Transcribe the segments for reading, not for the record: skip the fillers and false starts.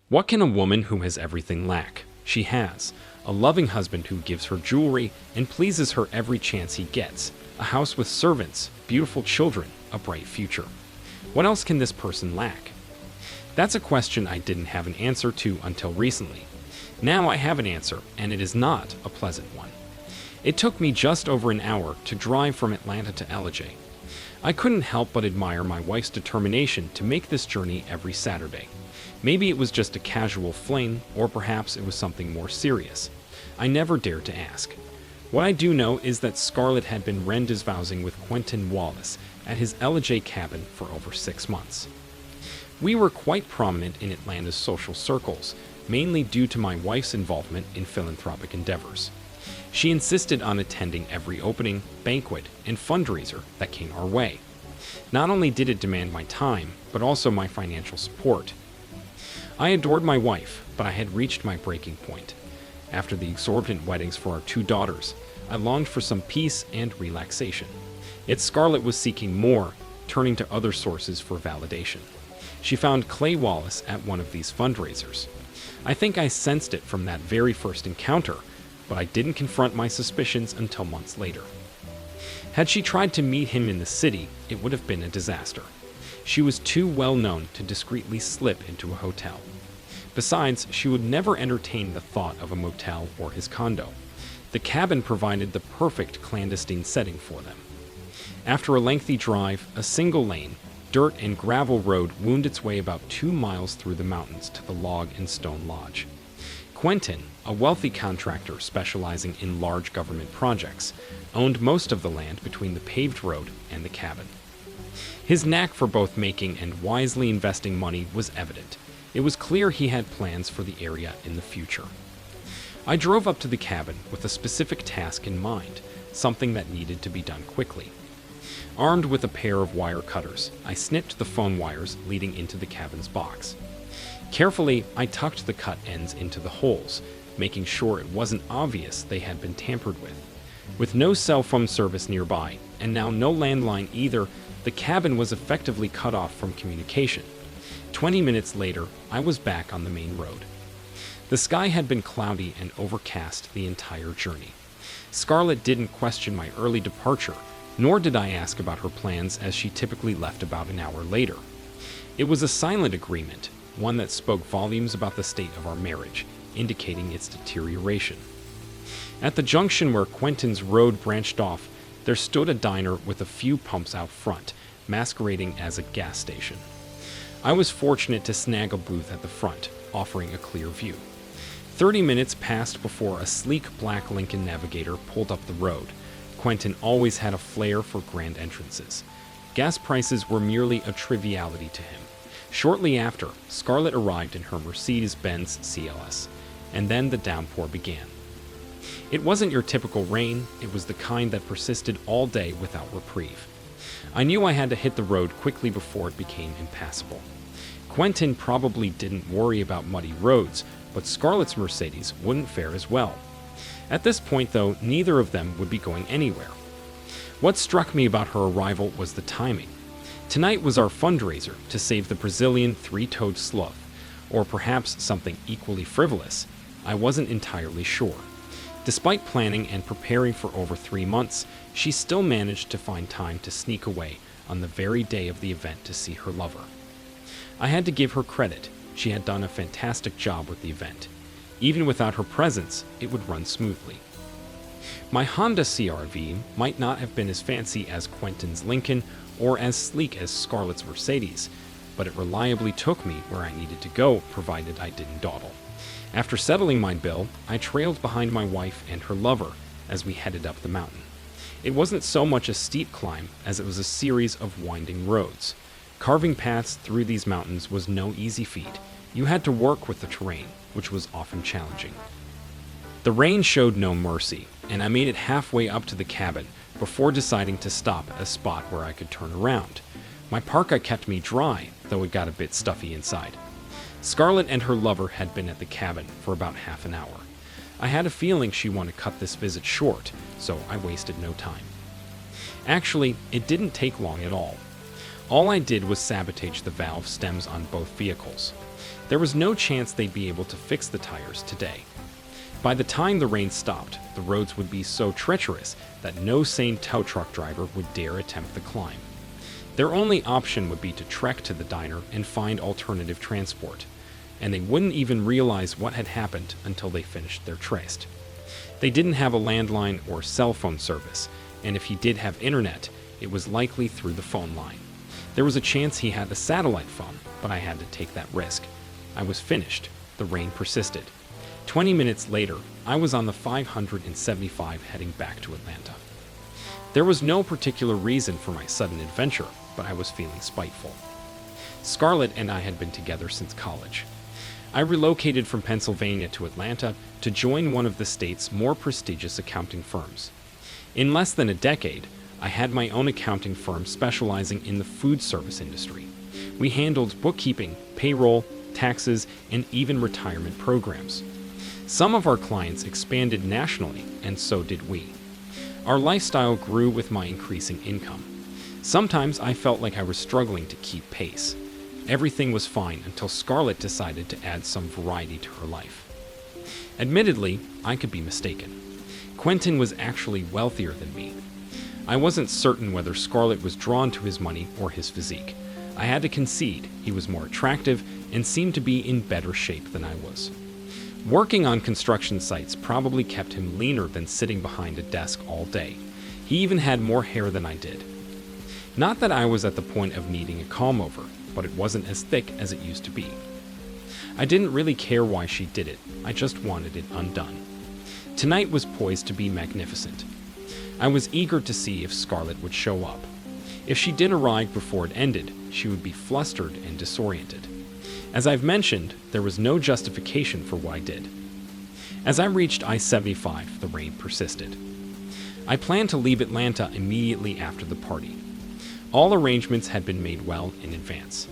What can a woman who has everything lack? She has a loving husband who gives her jewelry and pleases her every chance he gets, a house with servants, beautiful children, a bright future. What else can this person lack? That's a question I didn't have an answer to until recently. Now I have an answer, and it is not a pleasant one. It took me just over an hour to drive from Atlanta to LJ. I couldn't help but admire my wife's determination to make this journey every Saturday. Maybe it was just a casual fling, or perhaps it was something more serious. I never dared to ask. What I do know is that Scarlett had been rendezvousing with Quentin Wallace at his LJ cabin for over 6 months. We were quite prominent in Atlanta's social circles, mainly due to my wife's involvement in philanthropic endeavors. She insisted on attending every opening, banquet, and fundraiser that came our way. Not only did it demand my time, but also my financial support. I adored my wife, but I had reached my breaking point. After the exorbitant weddings for our 2 daughters, I longed for some peace and relaxation. Yet Scarlett was seeking more, turning to other sources for validation. She found Clay Wallace at one of these fundraisers. I think I sensed it from that very first encounter, but I didn't confront my suspicions until months later. Had she tried to meet him in the city, it would have been a disaster. She was too well known to discreetly slip into a hotel. Besides, she would never entertain the thought of a motel or his condo. The cabin provided the perfect clandestine setting for them. After a lengthy drive, a single-lane, dirt and gravel road wound its way about 2 miles through the mountains to the log and stone lodge. Quentin, a wealthy contractor specializing in large government projects, owned most of the land between the paved road and the cabin. His knack for both making and wisely investing money was evident. It was clear he had plans for the area in the future. I drove up to the cabin with a specific task in mind, something that needed to be done quickly. Armed with a pair of wire cutters, I snipped the phone wires leading into the cabin's box. Carefully, I tucked the cut ends into the holes, making sure it wasn't obvious they had been tampered with. With no cell phone service nearby, and now no landline either, the cabin was effectively cut off from communication. 20 minutes later, I was back on the main road. The sky had been cloudy and overcast the entire journey. Scarlett didn't question my early departure, nor did I ask about her plans as she typically left about an hour later. It was a silent agreement, one that spoke volumes about the state of our marriage, indicating its deterioration. At the junction where Quentin's road branched off, there stood a diner with a few pumps out front, masquerading as a gas station. I was fortunate to snag a booth at the front, offering a clear view. 30 minutes passed before a sleek black Lincoln Navigator pulled up the road. Quentin always had a flair for grand entrances. Gas prices were merely a triviality to him. Shortly after, Scarlett arrived in her Mercedes-Benz CLS, and then the downpour began. It wasn't your typical rain, it was the kind that persisted all day without reprieve. I knew I had to hit the road quickly before it became impassable. Quentin probably didn't worry about muddy roads, but Scarlett's Mercedes wouldn't fare as well. At this point, though, neither of them would be going anywhere. What struck me about her arrival was the timing. Tonight was our fundraiser to save the Brazilian 3-toed sloth, or perhaps something equally frivolous. I wasn't entirely sure. Despite planning and preparing for over 3 months, she still managed to find time to sneak away on the very day of the event to see her lover. I had to give her credit. She had done a fantastic job with the event. Even without her presence, it would run smoothly. My Honda CR-V might not have been as fancy as Quentin's Lincoln or as sleek as Scarlett's Mercedes, but it reliably took me where I needed to go, provided I didn't dawdle. After settling my bill, I trailed behind my wife and her lover as we headed up the mountain. It wasn't so much a steep climb as it was a series of winding roads. Carving paths through these mountains was no easy feat. You had to work with the terrain, which was often challenging. The rain showed no mercy, and I made it halfway up to the cabin before deciding to stop at a spot where I could turn around. My parka kept me dry, though it got a bit stuffy inside. Scarlett and her lover had been at the cabin for about half an hour. I had a feeling she wanted to cut this visit short, so I wasted no time. Actually, it didn't take long at all. All I did was sabotage the valve stems on both vehicles. There was no chance they'd be able to fix the tires today. By the time the rain stopped, the roads would be so treacherous that no sane tow truck driver would dare attempt the climb. Their only option would be to trek to the diner and find alternative transport, and they wouldn't even realize what had happened until they finished their tryst. They didn't have a landline or cell phone service, and if he did have internet, it was likely through the phone line. There was a chance he had a satellite phone, but I had to take that risk. I was finished. The rain persisted. 20 minutes later, I was on the 575 heading back to Atlanta. There was no particular reason for my sudden adventure, but I was feeling spiteful. Scarlett and I had been together since college. I relocated from Pennsylvania to Atlanta to join one of the state's more prestigious accounting firms. In less than a decade, I had my own accounting firm specializing in the food service industry. We handled bookkeeping, payroll, taxes, and even retirement programs. Some of our clients expanded nationally, and so did we. Our lifestyle grew with my increasing income. Sometimes I felt like I was struggling to keep pace. Everything was fine until Scarlett decided to add some variety to her life. Admittedly, I could be mistaken. Quentin was actually wealthier than me. I wasn't certain whether Scarlett was drawn to his money or his physique. I had to concede he was more attractive and seemed to be in better shape than I was. Working on construction sites probably kept him leaner than sitting behind a desk all day. He even had more hair than I did. Not that I was at the point of needing a comb-over, but it wasn't as thick as it used to be. I didn't really care why she did it, I just wanted it undone. Tonight was poised to be magnificent. I was eager to see if Scarlett would show up. If she did arrive before it ended, she would be flustered and disoriented. As I've mentioned, there was no justification for what I did. As I reached I-75, the rain persisted. I planned to leave Atlanta immediately after the party. All arrangements had been made well in advance.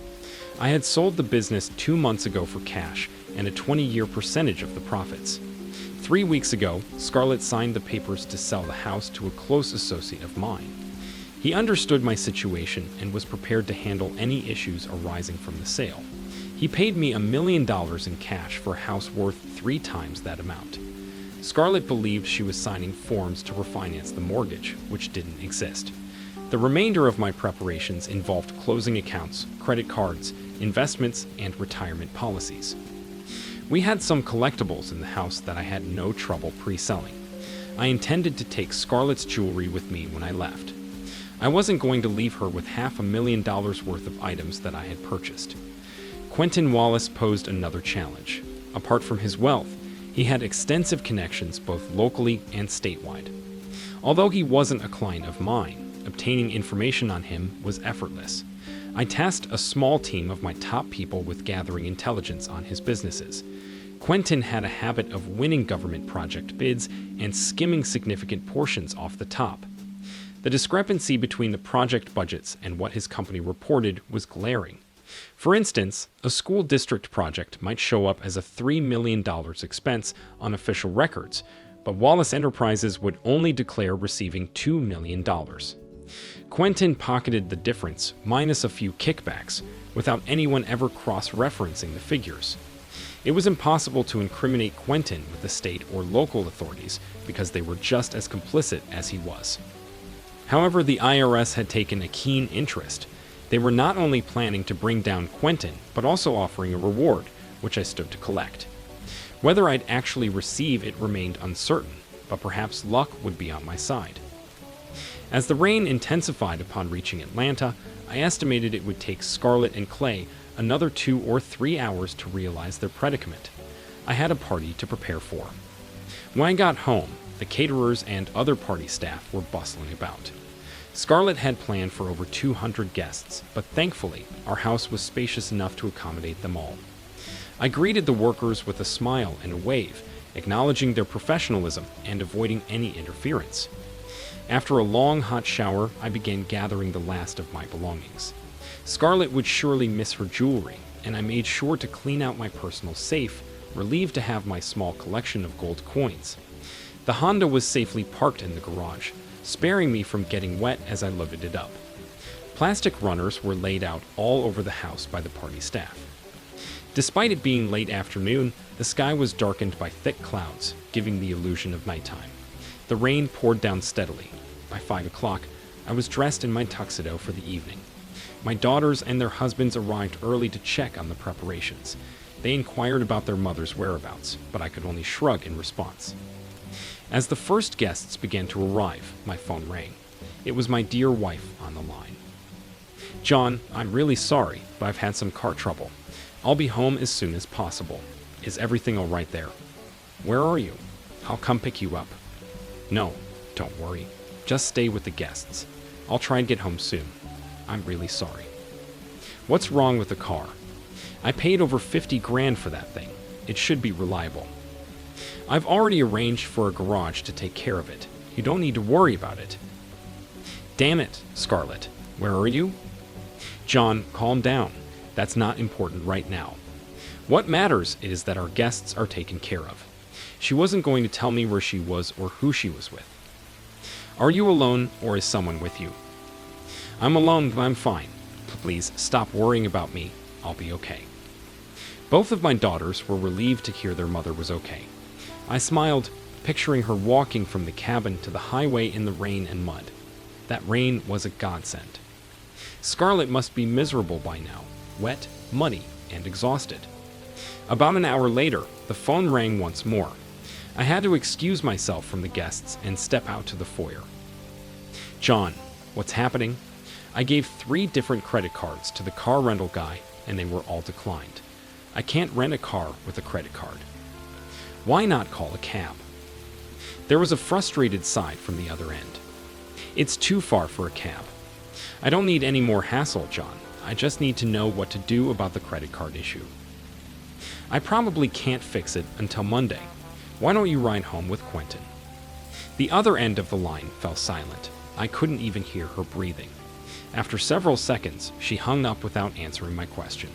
I had sold the business 2 months ago for cash and a 20-year percentage of the profits. 3 weeks ago, Scarlett signed the papers to sell the house to a close associate of mine. He understood my situation and was prepared to handle any issues arising from the sale. He paid me $1 million in cash for a house worth 3 times that amount. Scarlett believed she was signing forms to refinance the mortgage, which didn't exist. The remainder of my preparations involved closing accounts, credit cards, investments, and retirement policies. We had some collectibles in the house that I had no trouble pre-selling. I intended to take Scarlett's jewelry with me when I left. I wasn't going to leave her with $500,000 worth of items that I had purchased. Quentin Wallace posed another challenge. Apart from his wealth, he had extensive connections both locally and statewide. Although he wasn't a client of mine, obtaining information on him was effortless. I tasked a small team of my top people with gathering intelligence on his businesses. Quentin had a habit of winning government project bids and skimming significant portions off the top. The discrepancy between the project budgets and what his company reported was glaring. For instance, a school district project might show up as a $3 million expense on official records, but Wallace Enterprises would only declare receiving $2 million. Quentin pocketed the difference, minus a few kickbacks, without anyone ever cross-referencing the figures. It was impossible to incriminate Quentin with the state or local authorities because they were just as complicit as he was. However, the IRS had taken a keen interest. They were not only planning to bring down Quentin, but also offering a reward, which I stood to collect. Whether I'd actually receive it remained uncertain, but perhaps luck would be on my side. As the rain intensified upon reaching Atlanta, I estimated it would take Scarlett and Clay another 2 or 3 hours to realize their predicament. I had a party to prepare for. When I got home, the caterers and other party staff were bustling about. Scarlett had planned for over 200 guests, but thankfully, our house was spacious enough to accommodate them all. I greeted the workers with a smile and a wave, acknowledging their professionalism and avoiding any interference. After a long, hot shower, I began gathering the last of my belongings. Scarlett would surely miss her jewelry, and I made sure to clean out my personal safe, relieved to have my small collection of gold coins. The Honda was safely parked in the garage, sparing me from getting wet as I loaded it up. Plastic runners were laid out all over the house by the party staff. Despite it being late afternoon, the sky was darkened by thick clouds, giving the illusion of nighttime. The rain poured down steadily. By 5 o'clock, I was dressed in my tuxedo for the evening. My daughters and their husbands arrived early to check on the preparations. They inquired about their mother's whereabouts, but I could only shrug in response. As the first guests began to arrive, my phone rang. It was my dear wife on the line. "John, I'm really sorry, but I've had some car trouble. I'll be home as soon as possible. Is everything all right there?" "Where are you?" "I'll come pick you up." "No, don't worry. Just stay with the guests. I'll try and get home soon. I'm really sorry." "What's wrong with the car?" "I paid over 50 grand for that thing. It should be reliable." "I've already arranged for a garage to take care of it. You don't need to worry about it." "Damn it, Scarlett. Where are you?" "John, calm down. That's not important right now. What matters is that our guests are taken care of." She wasn't going to tell me where she was or who she was with. "Are you alone, or is someone with you?" "I'm alone, but I'm fine. Please stop worrying about me. I'll be okay." Both of my daughters were relieved to hear their mother was okay. I smiled, picturing her walking from the cabin to the highway in the rain and mud. That rain was a godsend. Scarlett must be miserable by now, wet, muddy, and exhausted. About an hour later, the phone rang once more. I had to excuse myself from the guests and step out to the foyer. "John, what's happening?" I gave 3 different credit cards to the car rental guy, and they were all declined. I can't rent a car with a credit card. Why not call a cab? There was a frustrated sigh from the other end. "It's too far for a cab." "I don't need any more hassle, John. I just need to know what to do about the credit card issue." "I probably can't fix it until Monday. Why don't you ride home with Quentin?" The other end of the line fell silent. I couldn't even hear her breathing. After several seconds, she hung up without answering my question.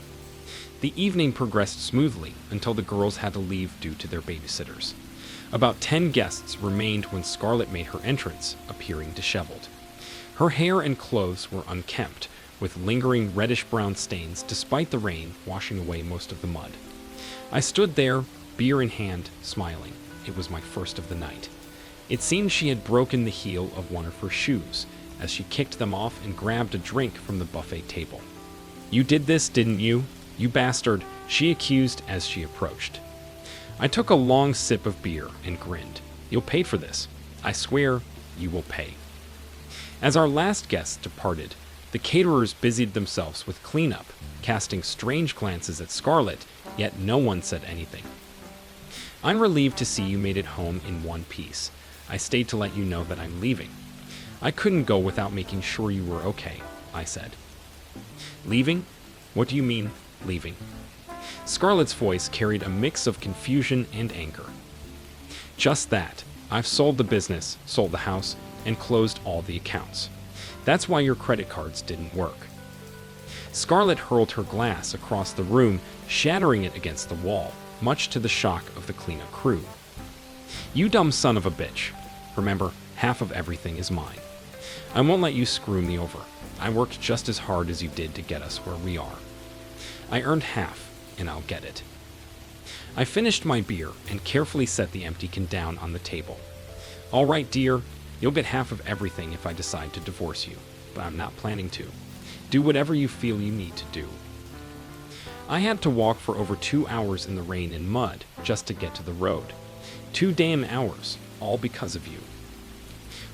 The evening progressed smoothly until the girls had to leave due to their babysitters. About 10 guests remained when Scarlett made her entrance, appearing disheveled. Her hair and clothes were unkempt, with lingering reddish-brown stains despite the rain washing away most of the mud. I stood there, beer in hand, smiling. It was my first of the night. It seemed she had broken the heel of one of her shoes, as she kicked them off and grabbed a drink from the buffet table. "You did this, didn't you? You bastard," she accused as she approached. I took a long sip of beer and grinned. "You'll pay for this. I swear, you will pay." As our last guests departed, the caterers busied themselves with cleanup, casting strange glances at Scarlett, yet no one said anything. "I'm relieved to see you made it home in one piece. I stayed to let you know that I'm leaving. I couldn't go without making sure you were okay," I said. "Leaving? What do you mean, leaving?" Scarlett's voice carried a mix of confusion and anger. "Just that. I've sold the business, sold the house, and closed all the accounts. That's why your credit cards didn't work." Scarlett hurled her glass across the room, shattering it against the wall, much to the shock of the cleanup crew. "You dumb son of a bitch. Remember, half of everything is mine. I won't let you screw me over. I worked just as hard as you did to get us where we are. I earned half, and I'll get it." I finished my beer and carefully set the empty can down on the table. "All right, dear, you'll get half of everything if I decide to divorce you, but I'm not planning to. Do whatever you feel you need to do." I had to walk for over 2 hours in the rain and mud just to get to the road. 2 damn hours, all because of you.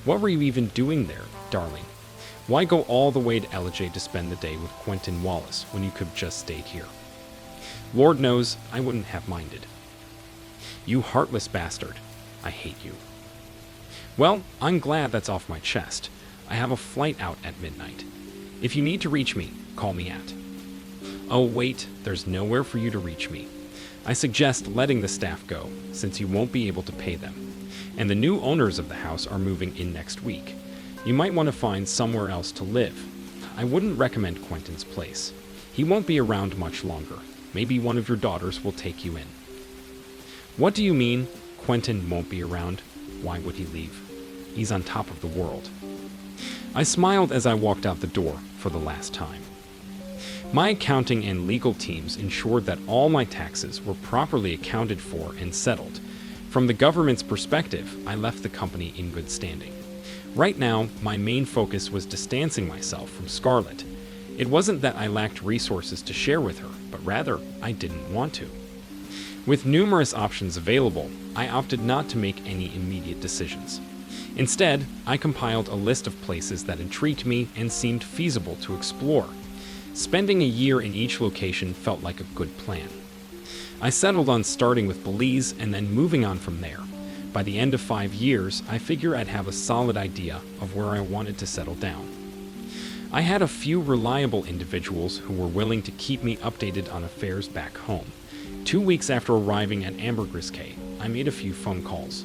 What were you even doing there, darling? Why go all the way to LJ to spend the day with Quentin Wallace when you could have just stayed here? Lord knows I wouldn't have minded. You heartless bastard. I hate you. Well, I'm glad that's off my chest. I have a flight out at midnight. If you need to reach me, call me at. Oh, wait, there's nowhere for you to reach me. I suggest letting the staff go, since you won't be able to pay them. And the new owners of the house are moving in next week. You might want to find somewhere else to live. I wouldn't recommend Quentin's place. He won't be around much longer. Maybe one of your daughters will take you in. What do you mean, Quentin won't be around? Why would he leave? He's on top of the world. I smiled as I walked out the door for the last time. My accounting and legal teams ensured that all my taxes were properly accounted for and settled. From the government's perspective, I left the company in good standing. Right now, my main focus was distancing myself from Scarlett. It wasn't that I lacked resources to share with her, but rather, I didn't want to. With numerous options available, I opted not to make any immediate decisions. Instead, I compiled a list of places that intrigued me and seemed feasible to explore. Spending a year in each location felt like a good plan. I settled on starting with Belize and then moving on from there. By the end of 5 years, I figure I'd have a solid idea of where I wanted to settle down. I had a few reliable individuals who were willing to keep me updated on affairs back home. 2 weeks after arriving at Ambergris Cay, I made a few phone calls.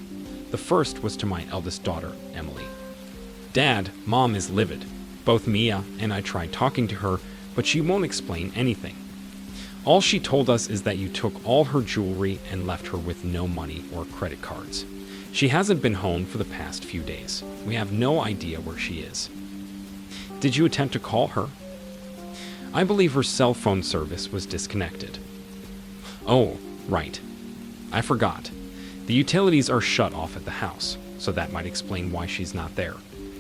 The first was to my eldest daughter, Emily. "Dad, Mom is livid. Both Mia and I tried talking to her, but she won't explain anything. All she told us is that you took all her jewelry and left her with no money or credit cards. She hasn't been home for the past few days. We have no idea where she is." "Did you attempt to call her?" "I believe her cell phone service was disconnected." "Oh, right. I forgot. The utilities are shut off at the house, so that might explain why she's not there.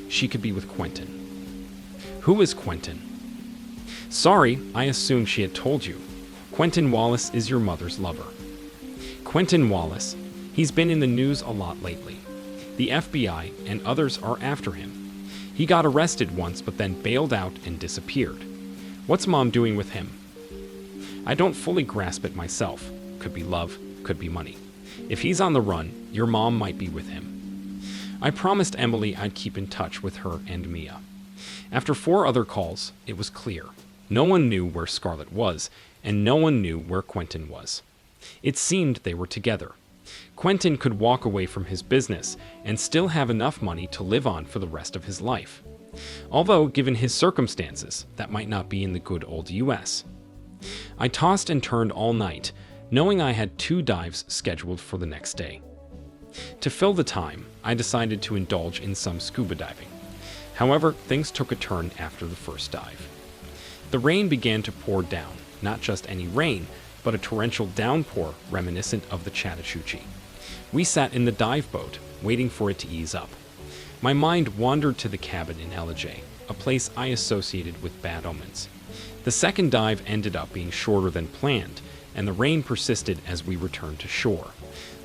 She could be with Quentin." "Who is Quentin?" "Sorry, I assumed she had told you. Quentin Wallace is your mother's lover." "Quentin Wallace? He's been in the news a lot lately. The FBI and others are after him. He got arrested once but then bailed out and disappeared. What's Mom doing with him?" "I don't fully grasp it myself. Could be love, could be money. If he's on the run, your mom might be with him." I promised Emily I'd keep in touch with her and Mia. After 4 other calls, it was clear. No one knew where Scarlett was, and no one knew where Quentin was. It seemed they were together. Quentin could walk away from his business and still have enough money to live on for the rest of his life. Although, given his circumstances, that might not be in the good old US. I tossed and turned all night, knowing I had 2 dives scheduled for the next day. To fill the time, I decided to indulge in some scuba diving. However, things took a turn after the first dive. The rain began to pour down, not just any rain, but a torrential downpour reminiscent of the Chattahoochee. We sat in the dive boat, waiting for it to ease up. My mind wandered to the cabin in Ellijay, a place I associated with bad omens. The second dive ended up being shorter than planned, and the rain persisted as we returned to shore.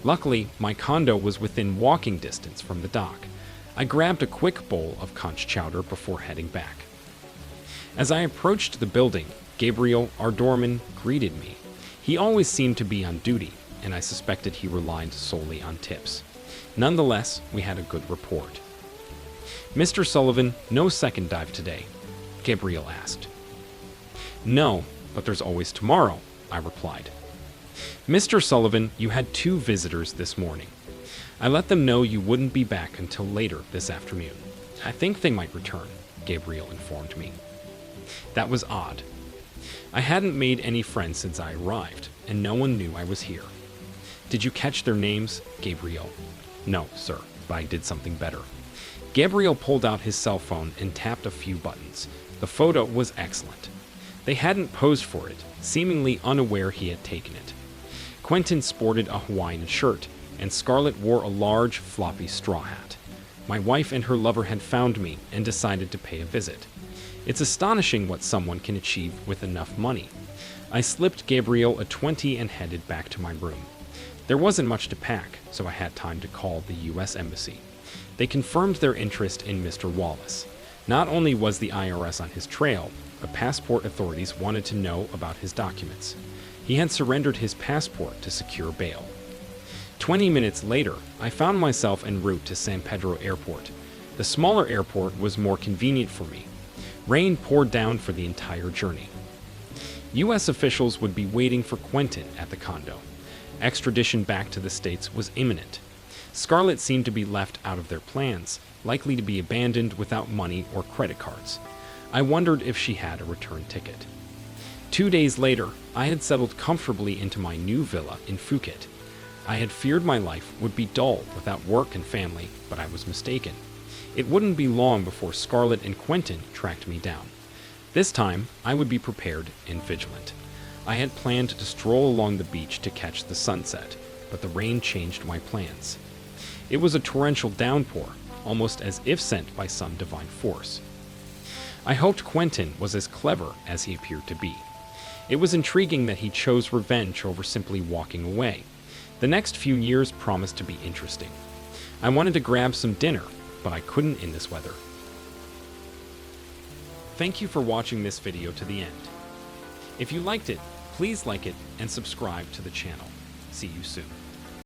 Luckily, my condo was within walking distance from the dock. I grabbed a quick bowl of conch chowder before heading back. As I approached the building, Gabriel, our doorman, greeted me. He always seemed to be on duty, and I suspected he relied solely on tips. Nonetheless, we had a good rapport. "Mr. Sullivan, no second dive today?" Gabriel asked. "No, but there's always tomorrow," I replied. "Mr. Sullivan, you had 2 visitors this morning. I let them know you wouldn't be back until later this afternoon. I think they might return," Gabriel informed me. That was odd. I hadn't made any friends since I arrived, and no one knew I was here. "Did you catch their names?" Gabriel. "No, sir, but I did something better." Gabriel pulled out his cell phone and tapped a few buttons. The photo was excellent. They hadn't posed for it, seemingly unaware he had taken it. Quentin sported a Hawaiian shirt, and Scarlett wore a large, floppy straw hat. My wife and her lover had found me and decided to pay a visit. It's astonishing what someone can achieve with enough money. I slipped Gabriel a 20 and headed back to my room. There wasn't much to pack, so I had time to call the U.S. Embassy. They confirmed their interest in Mr. Wallace. Not only was the IRS on his trail, but passport authorities wanted to know about his documents. He had surrendered his passport to secure bail. 20 minutes later, I found myself en route to San Pedro Airport. The smaller airport was more convenient for me. Rain poured down for the entire journey. U.S. officials would be waiting for Quentin at the condo. Extradition back to the States was imminent. Scarlett seemed to be left out of their plans, likely to be abandoned without money or credit cards. I wondered if she had a return ticket. 2 days later, I had settled comfortably into my new villa in Phuket. I had feared my life would be dull without work and family, but I was mistaken. It wouldn't be long before Scarlett and Quentin tracked me down. This time, I would be prepared and vigilant. I had planned to stroll along the beach to catch the sunset, but the rain changed my plans. It was a torrential downpour, almost as if sent by some divine force. I hoped Quentin was as clever as he appeared to be. It was intriguing that he chose revenge over simply walking away. The next few years promised to be interesting. I wanted to grab some dinner, but I couldn't in this weather. Thank you for watching this video to the end. If you liked it, please like it and subscribe to the channel. See you soon.